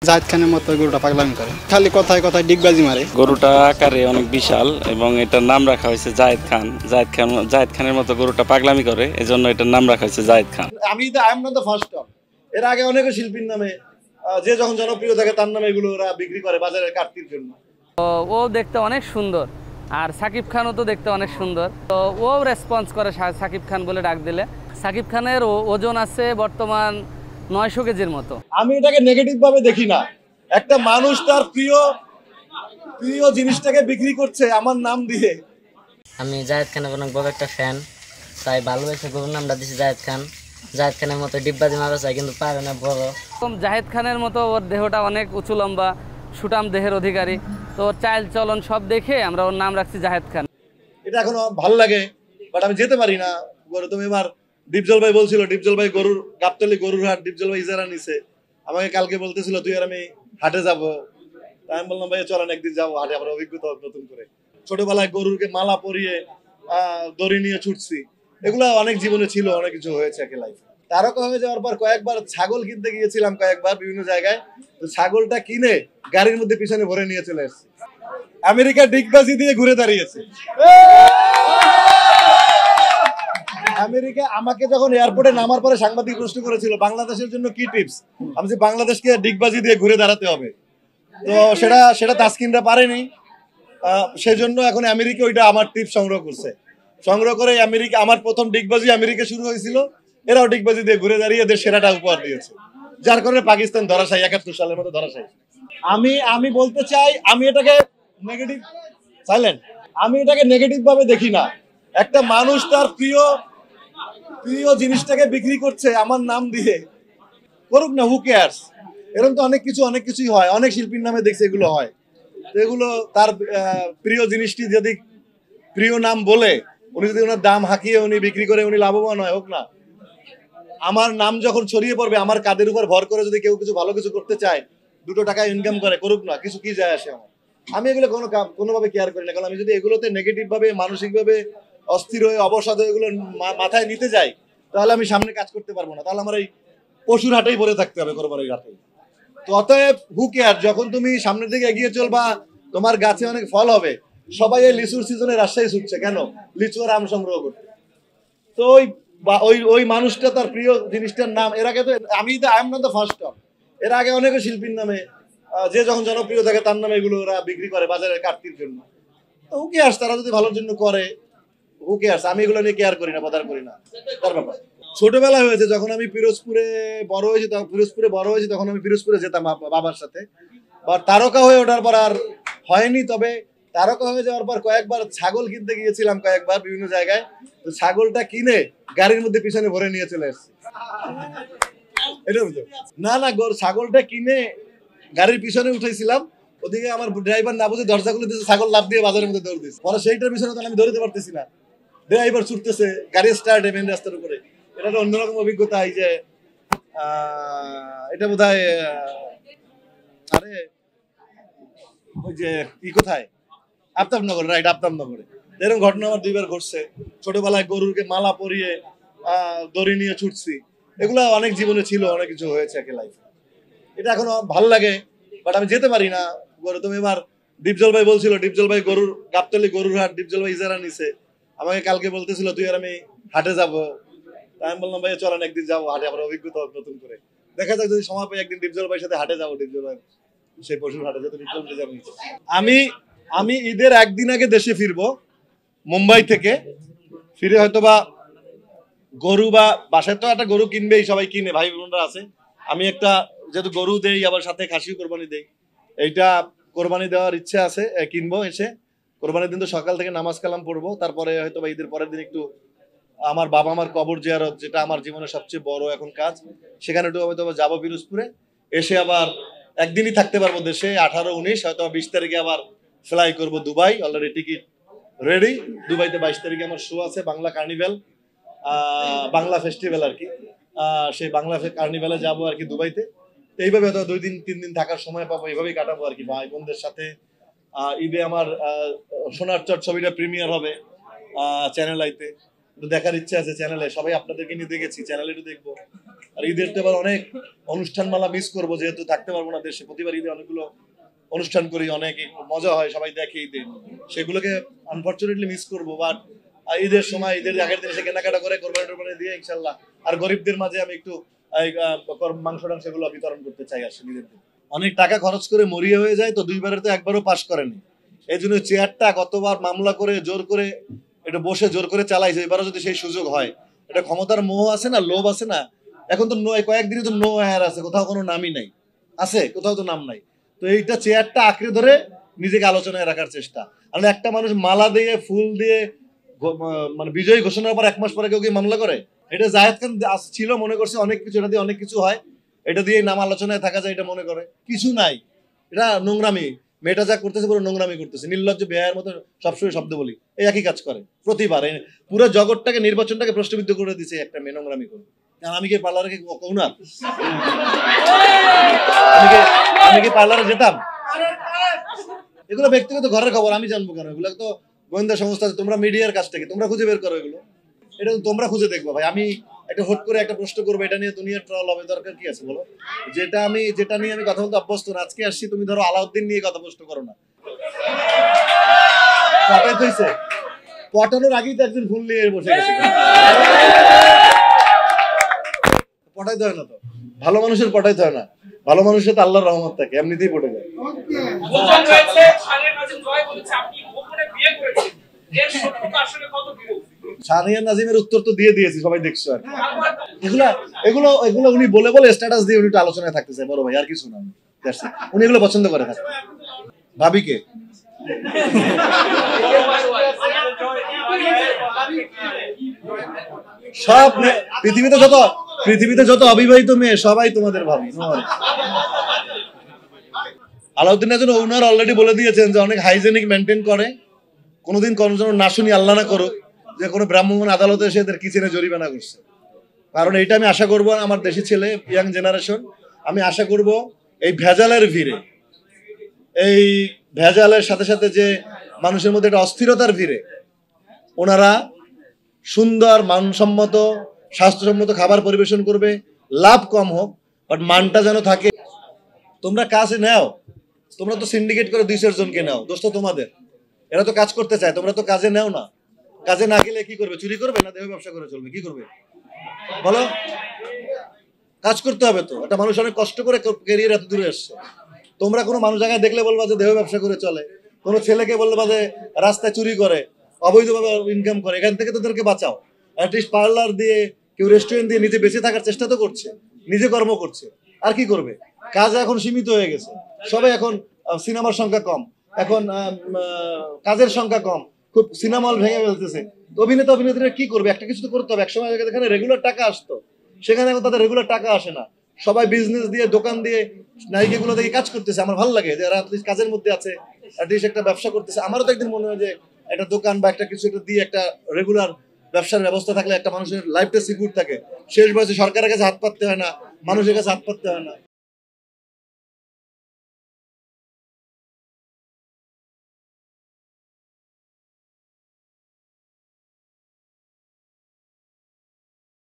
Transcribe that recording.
জাহিদ খানের মতো গরুটা পাগলামি করে, খালি কথায় কথায় ডিগবাজি মারে। গরুটা আকারে অনেক বিশাল এবং এটার নাম রাখা হয়েছে জাহিদ খান। জাহিদ খানের মতো গরুটা পাগলামি করে, এজন্য এটার নাম রাখা হয়েছে Zahid Khan. I am not the first time. এর আগে অনেক শিল্পীর নামে যে যখন জনপ্রিয় থাকে তার নামে এগুলো ওরা বিক্রি করে বাজারে কাটতির জন্য। ও দেখতে অনেক সুন্দর, আর সাকিব খানও তো দেখতে অনেক সুন্দর, তো ও রেসপন্স করে সাকিব খান বলে ডাক দিলে। সাকিব খানের ওজন আছে বর্তমান 900 কেজির মতো। আমি এটাকে নেগেটিভ ভাবে দেখি না। একটা মানুষ তার প্রিয় জিনিসটাকে বিক্রি করছে আমার নাম দিয়ে। আমি জাহিদ খানের অনেক বড় একটা ফ্যান, তাই ভালোবেসে গরুর নামটা দিছি জাহিদ খান। জাহিদ খানের মতো ডিব্বাজি মারা চাই, কিন্তু পারে না বড়। জাহিদ খানের মতো ওর দেহটা অনেক উঁচু লম্বা, সুটাম দেহের অধিকারী, তো ওর চাল চলন সব দেখে আমরা ওর নাম রাখছি জাহিদ খান। এটা এখনো ভালো লাগে, বাট আমি যেতে পারি না। তুমি এবার ডিপজল ভাই বলছিল, ডিপজল ভাই গরুর গাবতলি গরুর হাট, ডিপজল ভাই ইজারা নিছে। আমাকে কালকে বলতেছিল তুই আর আমি হাটে যাবো। আমি বললাম ভাই চলেন একদিন যাবো হাটে, আমার অভিজ্ঞতা নতুন করে। ছোটবেলায় গরুরকে মালা পরিয়ে দড়ি নিয়ে ছুটছি, এগুলা অনেক জীবনে ছিল, অনেক কিছু হয়েছে একে লাইফে। তারকা হয়ে যাওয়ার পর কয়েকবার ছাগল কিনতে গিয়েছিলাম, কয়েকবার বিভিন্ন জায়গায়। তো ছাগলটা কিনে গাড়ির মধ্যে পিছনে ভরে নিয়ে চলে এসেছি। আমেরিকা ডিগবাজি দিয়ে ঘুরে দাঁড়িয়েছে। আমেরিকা আমাকে যখন এয়ারপোর্টে নামার পরে সাংবাদিক প্রশ্ন করেছিল বাংলাদেশের জন্য কি টিপস, আমি যে বাংলাদেশকে ডিগবাজি দিয়ে ঘুরে দাঁড়াতে হবে। তো সেটা তাসকিনরা পারেনি, সেজন্য এখন আমেরিকা ওইটা আমার টিপস সংগ্রহ করে আমেরিকা, আমার প্রথম ডিগবাজি আমেরিকা শুরু হয়েছিল, এরাও ডিগবাজি দিয়ে ঘুরে দাঁড়িয়ে এদের সেরাটা উপহার দিয়েছে, যার কারণে পাকিস্তান ধরাশায়ী, 71 সালের মতো ধরাশায়ী। আমি বলতে চাই, আমি এটাকে নেগেটিভ ভাবে দেখি না। একটা মানুষ তার প্রিয় জিনিসটাকে বিক্রি করছে আমার নাম দিয়ে, করুক না, হু কেয়ারস। এরকম তো অনেক কিছুই হয়, অনেক শিল্পীর নামে দেখছি এগুলো হয়। তো এগুলো তার প্রিয় জিনিসটি যদি প্রিয় নাম বলে উনি যদি ওনার দাম হাঁকিয়ে উনি বিক্রি করে উনি লাভবান হয়, হোক না। আমার নাম যখন ছড়িয়ে পড়বে, আমার কাদের উপর ভর করে যদি কেউ কিছু ভালো কিছু করতে চায়, 2 টাকা ইনকাম করে, করুক না, কিছু কি যায় আসে আমার। আমি এগুলো কোনোভাবে কেয়ার করি না, কারণ আমি যদি এগুলোতে নেগেটিভ ভাবে মানসিকভাবে অস্থির হয়ে অবসাদ হয়ে এগুলো মাথায় নিতে যাই, তাহলে আমি সামনে কাজ করতে পারবো না। তাহলে আমার এই পশুর হাটেই পড়ে থাকতে হবে, কোরবানির হাটে। তো অতএব হু কেয়ার, যখন তুমি সামনের দিকে এগিয়ে চলবা, তোমার গাছে অনেক ফল হবে। সবাই এই লিচুর সিজনে রাজশাহী ছুটছে কেন? লিচু আর আম সংগ্রহ করতে। তো ওই মানুষটা তার প্রিয় জিনিসটার নাম, এর আগে তো I am not the first time. এর আগে অনেক শিল্পীর নামে যে যখন জনপ্রিয় থাকে তার নামে এগুলো ওরা বিক্রি করে বাজারে কাটতির জন্য। তো হু কেয়ারস, তারা যদি ভালোর জন্য করে, হু কেয়ারস। আমি এগুলো নিয়ে কেয়ার করি না, বদার করি না, তার ব্যাপার। ছোটবেলায় হয়েছে, যখন আমি পিরোজপুরে বড় হয়েছি তখন আমি পিরোজপুরে যেতাম বাবার সাথে। বা তারকা হয়ে ওঠার পর আর হয়নি, তবে তারকা হয়ে যাওয়ার পর কয়েকবার ছাগল কিনতে গিয়েছিলাম, কয়েকবার বিভিন্ন জায়গায়। তো ছাগলটা কিনে গাড়ির মধ্যে পিছনে ভরে নিয়ে চলে এসেছি। এটা না ছাগলটা কিনে গাড়ির পিছনে উঠেছিলাম, ওদিকে আমার ড্রাইভার না বুঝে দরজা খুলে দিয়েছে, ছাগল লাফ দিয়ে বাজারের মধ্যে দৌড় দিয়েছে। পরে সেইটার পিছনে তো আমি দৌড়তে পারতেছি না, ড্রাইভার ছুটতেছে, গাড়ি স্টার্ট মেন রাস্তার উপরে। এটা তো অন্যরকম অভিজ্ঞতা। এই যে এটা বোধহয় আরে ওই যে কোথায়, আফতাবনগর, রাইট, আফতাবনগরে এরকম ঘটনা আমার 2বার ঘটছে। ছোটবেলায় গরুরকে মালা পরিয়ে দড়ি নিয়ে ছুটছি, এগুলো অনেক জীবনে ছিল, অনেক কিছু হয়েছে একে লাইফে। এটা এখনো ভালো লাগে, বাট আমি যেতে পারি না। তুমি এবার ডিপজল ভাই বলছিল, ডিপজল ভাই গরুর গাবতলি গরুর হাট, ডিপজল ভাই ইজারা নিছে। আমাকে কালকে বলতেছিল তুই আর আমি হাটে যাবো। আমি বললাম ভাই চলেন একদিন যাবো হাটে, আমার অভিজ্ঞতা নতুন করে। দেখা যাক যদি সময় পাই একদিন ডিপজল ভাইয়ের সাথে হাটে যাবো, ডিপজল ভাই সেই পশুর হাটে, যেহেতু ডিপজল ভাই যাবো। আমি ঈদের একদিন আগে দেশে ফিরবো মুম্বাই থেকে। ফিরে হয়তো বা গরু বা বাসায় তো একটা গরু কিনবেই, সবাই কিনে, ভাই বোনরা আছে। আমি একটা যেহেতু গরু দেই, আবার সাথে খাসিও কোরবানি দেই, এইটা কোরবানি দেওয়ার ইচ্ছে আছে, কিনবো এসে। কোরবানির দিন তো সকাল থেকে নামাজ কালাম পড়বো, তারপরে হয়তো বা ঈদের পরের দিন একটু আমার বাবা মার কবর জিয়ারত, যেটা আমার জীবনের সবচেয়ে বড় এখন কাজ, সেখানে একটু হয়তো যাবো পিরোজপুরে। এসে আবার একদিনই থাকতে পারবো দেশে, 18, 19, হয়তো 20 তারিখে আবার ফ্লাই করবো দুবাই। Already ticket ready. দুবাইতে 22 তারিখে আমার শো আছে, বাংলা কার্নিভেল, বাংলা ফেস্টিভ্যাল আর কি। সেই বাংলা কার্নিভেলে যাবো আর কি দুবাইতে। এইভাবে হয়তো 2 দিন 3 দিন থাকার সময় পাবো, এইভাবেই কাটাবো আর কি ভাই বোনদের সাথে। ঈদে আমার সোনার চর ছবিটা প্রিমিয়ার হবে চ্যানেল আইতে, দেখার ইচ্ছা আছে চ্যানেলে। সবাই আপনাদেরকে নিয়ে দেখেছি, চ্যানেলে একটু দেখবো। আর ঈদের তো এবার অনেক অনুষ্ঠানমালা মিস করবো, যেহেতু থাকতে পারবো না দেশে। প্রতিবার ঈদে অনেকগুলো অনুষ্ঠান করি, অনেক মজা হয়, সবাই দেখে ঈদে, সেগুলোকে আনফর্চুনেটলি মিস করবো। বাট ঈদের সময়, ঈদের আগের দিন এসে কেনাকাটা করে কোরবানি দিয়ে ইনশাল্লাহ আর গরিবদের মাঝে আমি একটু মাংস টাংস সেগুলো বিতরণ করতে চাই আসলে ঈদের দিন। অনেক টাকা খরচ করে মরিয়া হয়ে যায় তো, দুইবারের তো একবারও পাস করেনি। এই জন্য চেয়ারটা কতবার মামলা করে জোর করে এটা বসে জোর করে চালাইছে, এবারও যদি সেই সুযোগ হয়। এটা ক্ষমতার মোহ আছে না, লোভ আছে না। এখন তো কয়েকদিনই তো নো হায়ার আছে, কোথাও কোনো নামই নাই, আছে কোথাও তো নাম নাই। তো এইটা চেয়ারটা আঁকড়ে ধরে নিজেকে আলোচনায় রাখার চেষ্টা। আর একটা মানুষ মালা দিয়ে ফুল দিয়ে মানে বিজয়ী ঘোষণার পর 1 মাস পরে কেউ কি মামলা করে? এটা জায়েদ খান ছিল মনে করছে অনেক কিছু, এটা দিয়ে অনেক কিছু হয়, এটা দিয়ে নাম আলোচনায় থাকা যায়, এটা মনে করে কিছু নাই। এটা নোংরামি, মেয়েটা যা করতেছে পুরো নোংরামি করতেছে, নির্লজ্জ বেহায়ের মতো সবসময় শব্দ বলি, এই একই কাজ করে প্রতিবার। পুরো জগৎটাকে, নির্বাচনটাকে প্রশ্নবিদ্ধ করে দিচ্ছে একটা মেয়ে নোংরামি করে। কারণ আমি কি পার্লারে কৌনার? আমি কি পার্লারে যেতাম? এগুলো ব্যক্তিগত ঘরের খবর, আমি জানবো কেন? এগুলো তো গোয়েন্দা সংস্থা আছে, তোমরা মিডিয়ার কাছ থেকে তোমরা খুঁজে বের করো এগুলো, এটা তোমরা খুঁজে দেখবো ভাই। আমি একটা হট করে একটা প্রশ্ন করবো, এটা নিয়ে দুনিয়ার ট্রল হবে, দরকার কি আছে বলো? যেটা নিয়ে আমি কথা বলতে অভ্যস্ত না, আজকে আসছি, তুমি ধরো আলাউদ্দিন নিয়ে কথা প্রশ্ন করো না, পটাইতে হয়েছে, পটানোর আগেই তো একজন ফুল নিয়ে বসে গেছে। পটাইতে হয় না তো, ভালো মানুষের পটাইতে হয় না, ভালো মানুষের তো আল্লাহর রহমত থাকে, এমনিতেই পটে যায়। সানিয়া নাজিমের উত্তর তো দিয়ে দিয়েছি, সবাই দেখছো। আর এগুলো এগুলো উনি বলে বলে স্ট্যাটাস দিয়ে উনি একটু আলোচনায় থাকতে চায়, বড় ভাই, আর কিছু না। উনি এগুলো পছন্দ করে থাকে। ভাবিকে সব পৃথিবীতে যত অবিবাহিত মেয়ে সবাই তোমাদের ভাবি। আলাউদ্দিনের জন্য ওনার অলরেডি বলে দিয়েছেন যে অনেক হাইজেনিক মেনটেন করে, কোনোদিন কোনো যেন না শুনি, আল্লাহ না করুক, যে কোনো ব্রাহ্মণ আদালতে এসে এদের কিচেনে জরিমানা করছে। কারণ এইটা আমি আশা করবো, আমার দেশি ছেলে, ইয়াং জেনারেশন, আমি আশা করব এই ভেজালের ভিড়ে, এই ভেজালের সাথে সাথে যে মানুষের মধ্যে একটা অস্থিরতার ভিড়ে ওনারা সুন্দর মানসম্মত স্বাস্থ্যসম্মত খাবার পরিবেশন করবে, লাভ কম হোক বাট মানটা যেন থাকে। তোমরা কাজে নাও, তোমরা তো সিন্ডিকেট করে 200 জনকে নাও, দোষ তো তোমাদের। এরা তো কাজ করতে চায়, তোমরা তো কাজে নাও না। কাজে না গেলে কি করবে? চুরি করবে না দেহ ব্যবসা করে চলবে? কি করবে বলো? কাজ করতে হবে তো। একটা মানুষ অনেক কষ্ট করে ক্যারিয়ার এত দূরে আসছে। তোমরা কোনো মানুষ জায়গায় দেখলে বলবা যে দেহ ব্যবসা করে চলে, কোনো ছেলেকে বলবা যে রাস্তায় চুরি করে, অবৈধভাবে ইনকাম করে, এখান থেকে তোদেরকে বাঁচাও। অ্যাটলিস্ট পার্লার দিয়ে, কেউ রেস্টুরেন্ট দিয়ে নিজে বেঁচে থাকার চেষ্টা তো করছে, নিজে কর্ম করছে। আর কি করবে? কাজ এখন সীমিত হয়ে গেছে, সবাই এখন সিনেমার সংখ্যা কম, এখন কাজের সংখ্যা কম, খুব সিনেমা হল ভেঙে ফেলতেছে। অভিনেতা অভিনেত্রীরা কি করবে? একটা কিছু তো করতে হবে। একসময় যেখানে রেগুলার টাকা আসতো, সেখানে এখন তাদের রেগুলার টাকা আসে না। সবাই বিজনেস দিয়ে, দোকান দিয়ে, নায়িকাগুলো থেকে কাজ করতেছে। আমার ভালো লাগে যে এরা অ্যাটলিস্ট কাজের মধ্যে আছে, অ্যাটলিস্ট একটা ব্যবসা করতেছে। আমারও তো একদিন মনে হয় যে একটা দোকান বা একটা কিছু একটা দিয়ে একটা রেগুলার ব্যবসার ব্যবস্থা থাকলে একটা মানুষের লাইফটা সিকিউর থাকে। শেষ বয়সে সরকারের কাছে হাত পাততে হয় না, মানুষের কাছে হাত পাততে হয় না।